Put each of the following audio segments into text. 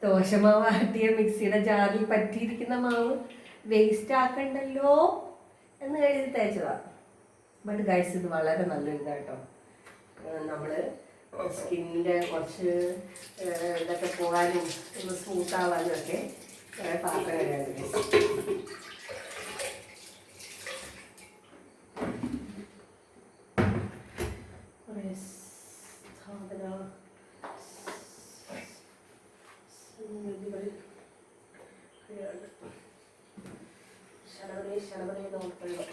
ദോശമാവ് ആട്ടിയ മിക്സിയുടെ ജാറിൽ പറ്റിയിരിക്കുന്ന മാവ് വേസ്റ്റ് ആക്കണ്ടല്ലോ എന്ന് കരുതി തേച്ചതാ. ബട്ട് ഗൈസ് ഇത് വളരെ നല്ലൊരു ഇതാട്ടോ. നമ്മൾ സ്കിന്നിൻ്റെ കുറച്ച് ഇതൊക്കെ പോകാനും ഒന്ന് സ്മൂത്താവാനും ഒക്കെ പാത്രങ്ങളാണ് ശരവണേ നോക്കണം.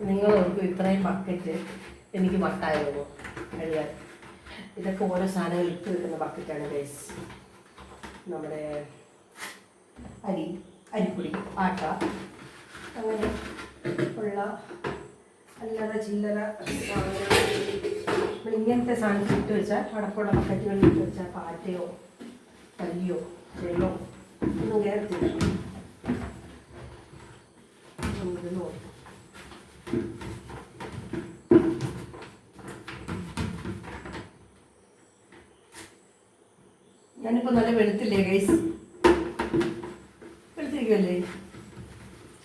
നിങ്ങളോർക്കും ഇത്രയും ബക്കറ്റ് എനിക്ക് വട്ടായിരുന്നു കഴിയാൻ. ഇതൊക്കെ ഓരോ സാധനങ്ങൾ ഇട്ട് വെക്കുന്ന ബക്കറ്റാണ് ഗൈസ്. നമ്മുടെ അരിപ്പൊടി, ആട്ട, അങ്ങനെ ഉള്ള അല്ലറ ചില്ലറ സാധനങ്ങൾ ഇങ്ങനത്തെ സാധനങ്ങൾ ഇട്ട് വെച്ചാൽ അടപ്പുള്ള ബക്കറ്റുകളിൽ ഇട്ട് വെച്ചാൽ പാറ്റയോ കല്ലിയോ ചെള്ളോ ഒന്നും കയറത്തില്ല. നമുക്ക് നോക്കാം. ഞാനിപ്പോൾ നല്ല വെളുത്തില്ലേ ഗൈസ്? വെളുത്തിരിക്കുമല്ലേ?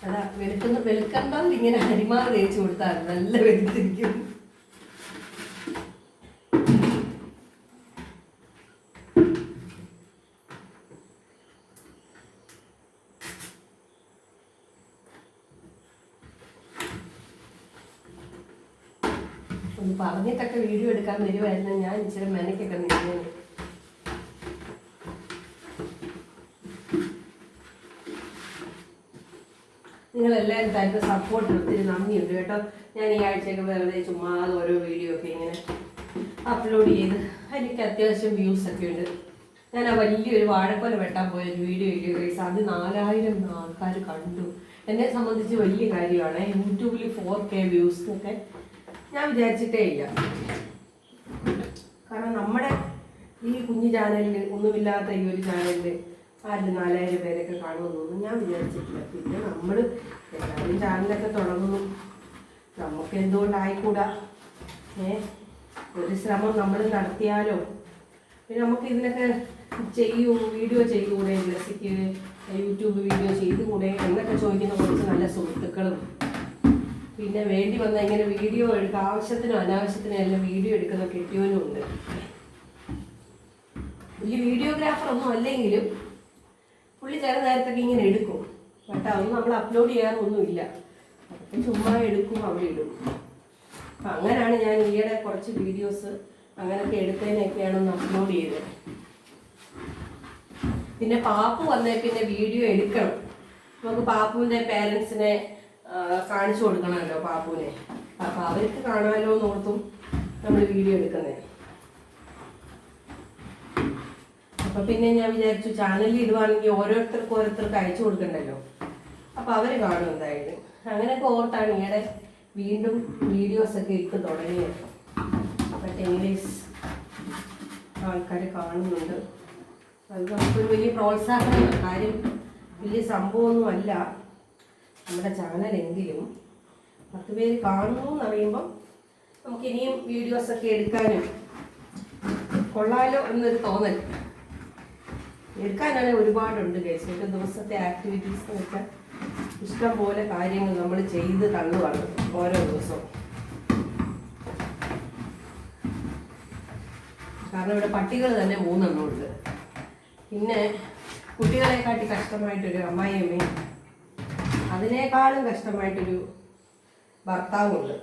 അതാ വെളുക്കണ്ടാവില്ല, ഇങ്ങനെ അരിമാവ് തേച്ച് കൊടുത്താൽ നല്ല വെളുത്തിരിക്കും. ഒന്ന് പറഞ്ഞിട്ടൊക്കെ വീഡിയോ എടുക്കാൻ വരുമായിരുന്നു. ഞാൻ ഇച്ചിരി മെനക്കൊക്കെ നിന്നു. നിങ്ങളെല്ലാവരും തരുന്ന സപ്പോർട്ട് ഒത്തിരി നന്ദിയുണ്ട് കേട്ടോ. ഞാൻ ഈ ആഴ്ചയൊക്കെ വെറുതെ ചുമ്മാ ഓരോ വീഡിയോ ഒക്കെ ഇങ്ങനെ അപ്ലോഡ് ചെയ്ത് എനിക്ക് അത്യാവശ്യം വ്യൂസൊക്കെ ഉണ്ട്. ഞാൻ ആ വലിയൊരു വാഴക്കൊല വെട്ടാൻ പോയൊരു വീഡിയോ ഇല്ലേ ഗൈസ്, അത് 4000 ആൾക്കാർ കണ്ടു. എന്നെ സംബന്ധിച്ച് വലിയ കാര്യമാണ്. യൂട്യൂബിൽ 4K വ്യൂസ് ഒക്കെ ഞാൻ വിചാരിച്ചിട്ടേ ഇല്ല. കാരണം നമ്മുടെ ഈ കുഞ്ഞു ചാനലിൽ, ഒന്നുമില്ലാത്ത ഈ ഒരു ചാനലിൽ 4000 പേരൊക്കെ കാണുമെന്നൊന്നും ഞാൻ വിചാരിച്ചിട്ടില്ല. പിന്നെ നമ്മൾ എല്ലാവരും ചാനലൊക്കെ തുടങ്ങുന്നു, നമുക്ക് എന്തുകൊണ്ടായിക്കൂടാ? ഒരു ശ്രമം നമ്മൾ നടത്തിയാലോ? പിന്നെ നമുക്ക് ഇതിനൊക്കെ വീഡിയോ ചെയ്തുകൂടെ, ബ്ലെസ്സിക്ക് യൂട്യൂബ് വീഡിയോ ചെയ്തുകൂടെ എന്നൊക്കെ ചോദിക്കുന്ന കുറച്ച് നല്ല സുഹൃത്തുക്കളും, പിന്നെ വേണ്ടി വന്നാൽ ഇങ്ങനെ വീഡിയോ എടുക്കുക, ആവശ്യത്തിനും അനാവശ്യത്തിനും എല്ലാം വീഡിയോ എടുക്കുന്ന കെട്ടിയവനും ഉണ്ട്. വലിയ വീഡിയോഗ്രാഫർ ഒന്നും അല്ലെങ്കിലും പുള്ളി ചില നേരത്തൊക്കെ ഇങ്ങനെ എടുക്കും. ബട്ട് അതൊന്നും നമ്മൾ അപ്ലോഡ് ചെയ്യാറൊന്നുമില്ല. അതൊക്കെ ചുമ്മാ എടുക്കും, അവിടെ ഇടും. അപ്പം അങ്ങനെയാണ് ഞാൻ ഈയിടെ കുറച്ച് വീഡിയോസ് അങ്ങനെയൊക്കെ എടുത്തതിനൊക്കെയാണ് ഒന്ന് അപ്ലോഡ് ചെയ്തത്. പിന്നെ പാപ്പു വന്നേ പിന്നെ വീഡിയോ എടുക്കണം. നമുക്ക് പാപ്പുവിൻ്റെ പേരൻസിനെ കാണിച്ചു കൊടുക്കണമല്ലോ പാപ്പുവിനെ. അപ്പം അവർക്ക് കാണാമല്ലോ എന്നോർത്തും നമ്മൾ വീഡിയോ എടുക്കുന്നത്. അപ്പം പിന്നെ ഞാൻ വിചാരിച്ചു ചാനലിൽ ഇടുവാണെങ്കിൽ ഓരോരുത്തർക്ക് അയച്ചു കൊടുക്കണ്ടല്ലോ. അപ്പം അവർ കാണും എന്തായാലും. അങ്ങനെയൊക്കെ ഓർത്താണ് ഈയിടെ വീണ്ടും വീഡിയോസൊക്കെ ഇട്ട് തുടങ്ങിയത്. ബട്ട് എനിവേസ് ആൾക്കാർ കാണുന്നുണ്ട്. അത് നമുക്കൊരു വലിയ പ്രോത്സാഹനമാണ്. കാര്യം വലിയ സംഭവമൊന്നുമല്ല നമ്മുടെ ചാനലെങ്കിലും 10 പേര് കാണുന്നു എന്നറിയുമ്പം നമുക്കിനിയും വീഡിയോസൊക്കെ എടുക്കാനും കൊള്ളാലോ എന്നൊരു തോന്നൽ. എടുക്കാനാണെങ്കിൽ ഒരുപാടുണ്ട് ഗൈസ്. ഒരു ദിവസത്തെ ആക്ടിവിറ്റീസ് എന്ന് വെച്ചാൽ ഇഷ്ടം പോലെ കാര്യങ്ങൾ നമ്മൾ ചെയ്ത് തള്ളുവാണ് ഓരോ ദിവസവും. കാരണം ഇവിടെ പട്ടികൾ തന്നെ 3 എണ്ണം ഉണ്ട്. പിന്നെ കുട്ടികളെക്കാട്ടി കഷ്ടമായിട്ടൊരു അമ്മായിയമ്മയും അതിനേക്കാളും കഷ്ടമായിട്ടൊരു ഭർത്താവുമുണ്ട്.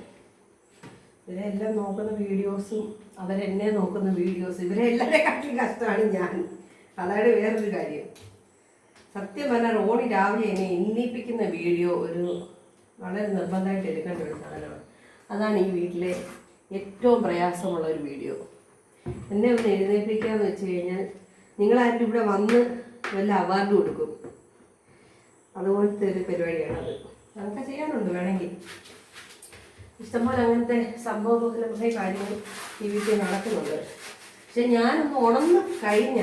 ഇവരെല്ലാം നോക്കുന്ന വീഡിയോസും അവരെന്നെ നോക്കുന്ന വീഡിയോസും ഇവരെല്ലാവരെക്കാട്ടിലും കഷ്ടമാണ് ഞാൻ. അതാണ് വേറൊരു കാര്യം. സത്യം പറഞ്ഞാൽ റോണി രാവിലെ എന്നെ എണ്ണിപ്പിക്കുന്ന വീഡിയോ ഒരു വളരെ നിർബന്ധമായിട്ട് എടുക്കേണ്ട ഒരു സാധനമാണ്. അതാണ് ഈ വീട്ടിലെ ഏറ്റവും പ്രയാസമുള്ള ഒരു വീഡിയോ. എന്നെ ഒന്ന് എഴുന്നേൽപ്പിക്കുക എന്ന് വെച്ച് കഴിഞ്ഞാൽ നിങ്ങളാരും ഇവിടെ വന്ന് വല്ല അവാർഡ് കൊടുക്കും. അതുപോലത്തെ ഒരു പരിപാടിയാണത്. അതൊക്കെ ചെയ്യാനുണ്ട് വേണമെങ്കിൽ. ഇഷ്ടംപോലെ അങ്ങനത്തെ സംഭവബഹുലമായ കാര്യങ്ങൾ ഈ വീട്ടിൽ നടക്കുന്നുണ്ട്. പക്ഷെ ഞാനൊന്ന് ഉണർന്ന് കഴിഞ്ഞ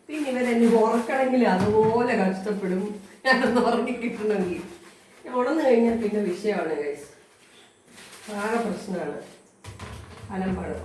പിന്നെ ഇവരെന്നെ ഉറക്കണമെങ്കിൽ അതുപോലെ കഷ്ടപ്പെടും. ഞാനൊന്ന് ഉറങ്ങി കിട്ടണമെങ്കിൽ ഉണർന്നു കഴിഞ്ഞാൽ പിന്നെ വിഷയമാണ് ഗൈസ്. ആകെ പ്രശ്നമാണ്, അലമ്പാണ്.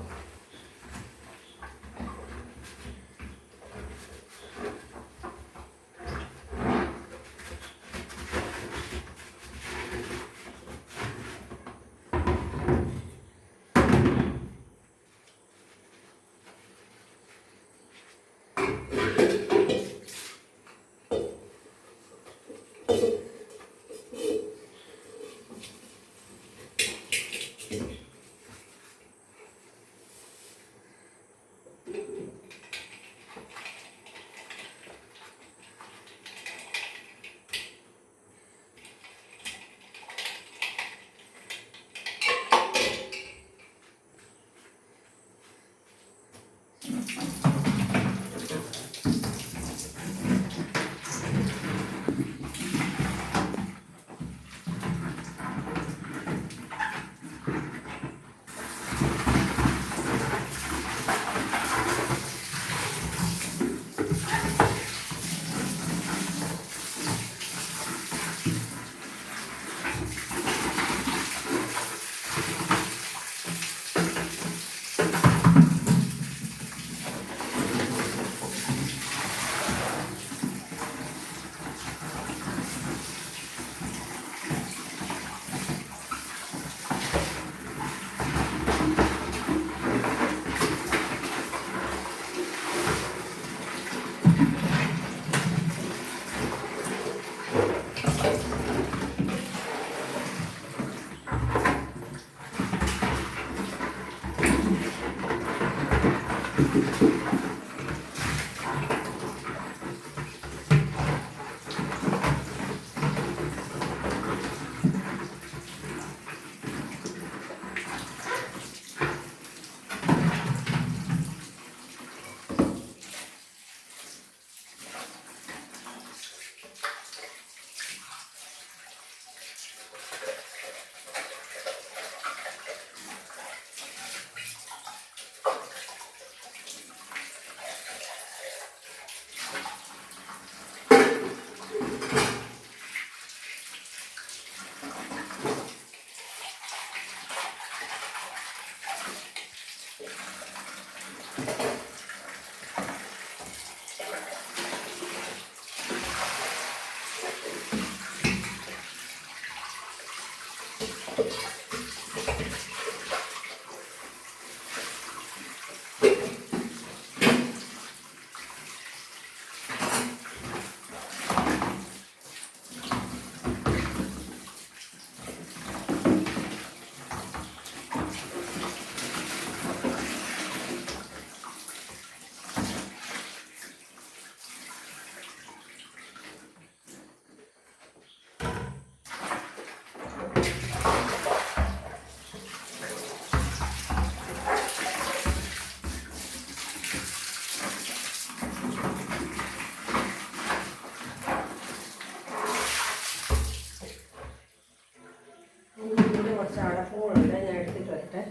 കുറച്ച് അടപ്പങ്ങളുണ്ട്, ഞാൻ എടുത്തിട്ട് വരട്ടെ.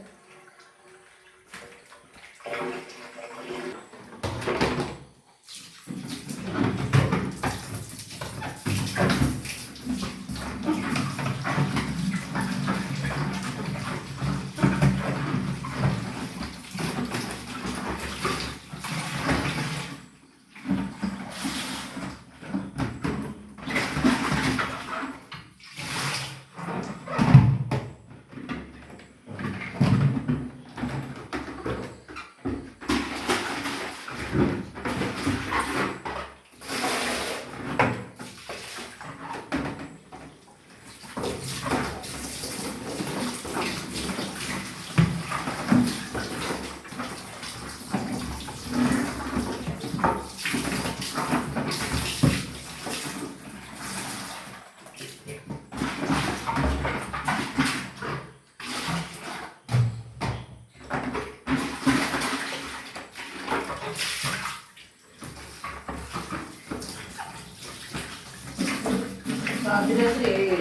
പാതിരാത്രി 7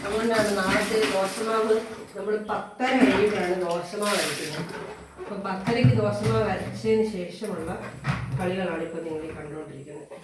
അതുകൊണ്ടാണ് നാളത്തെ ദോശമാവ് നമ്മൾ 10:30 കഴിഞ്ഞിട്ടാണ് ദോശമാവ് കഴിക്കുന്നത്. അപ്പോൾ പത്തരയ്ക്ക് ദോശമാവ് അരച്ചതിന് ശേഷമുള്ള കളികളാണ് ഇപ്പോൾ നിങ്ങൾ കണ്ടുകൊണ്ടിരിക്കുന്നത്.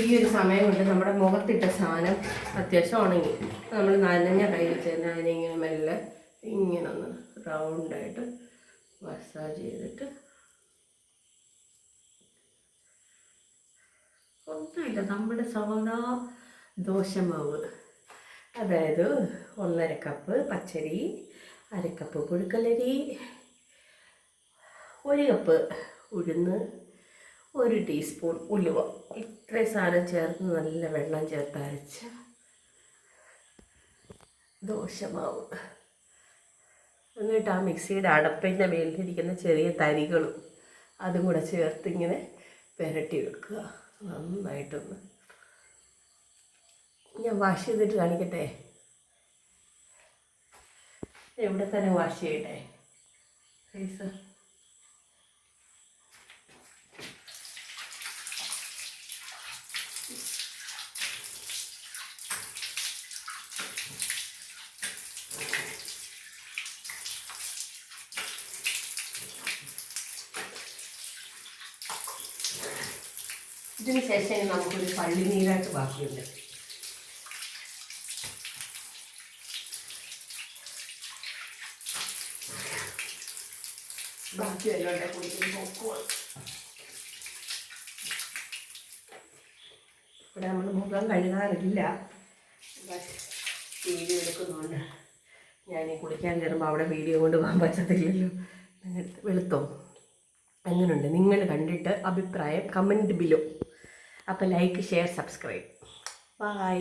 ഈ ഒരു സമയം കൊണ്ട് നമ്മുടെ മുഖത്തിട്ട സാധനം അത്യാവശ്യം ഉണങ്ങി. നമ്മൾ നനഞ്ഞ കൈ വെച്ച് തന്നെ അതിനിങ്ങനെ മെല്ലെ ഇങ്ങനെ ഒന്ന് റൗണ്ടായിട്ട് മസാജ് ചെയ്തിട്ട് ഒന്നുമില്ല, നമ്മുടെ സാധാ ദോശമാവ്, അതായത് 1.5 കപ്പ് പച്ചരി, 1/2 കപ്പ് പുഴുക്കലരി, 1 കപ്പ് ഉഴുന്ന്, 1 ടീസ്പൂൺ ഉലുവ, ഇത്രയും സാധനം ചേർത്ത് നല്ല വെള്ളം ചേർത്ത് അരച്ച ദോശമാവ്. എന്നിട്ട് ആ മിക്സിയുടെ അടപ്പിൻ്റെ മേലിരിക്കുന്ന ചെറിയ തരികളും അതും കൂടെ ചേർത്ത് ഇങ്ങനെ പുരട്ടി വെക്കുക നന്നായിട്ടൊന്ന്. ഞാൻ വാഷ് ചെയ്തിട്ട് കാണിക്കട്ടെ. എവിടെ തന്നെ വാഷ് ചെയ്യട്ടെ ഫേസ്. ഇതിന് ശേഷം നമുക്കൊരു പള്ളിനീരാട്ട് ബാക്കിയുണ്ട്. ബാക്കി എല്ലാം കുടിക്കുന്ന നോക്കുക. ഇവിടെ നമ്മൾ മുഖം കഴുകാറില്ല, വീഡിയോ എടുക്കുന്നുണ്ട്. ഞാൻ കുളിക്കാൻ കയറുമ്പോൾ അവിടെ വീഡിയോ കൊണ്ട് പോകാൻ പറ്റത്തില്ലല്ലോ. വെളുത്തോ? അങ്ങനെയുണ്ട്. നിങ്ങൾ കണ്ടിട്ട് അഭിപ്രായം കമൻറ്റ് ബിലോ. അപ്പോൾ ലൈക്ക്, ഷെയർ, സബ്സ്ക്രൈബ്. ബൈ.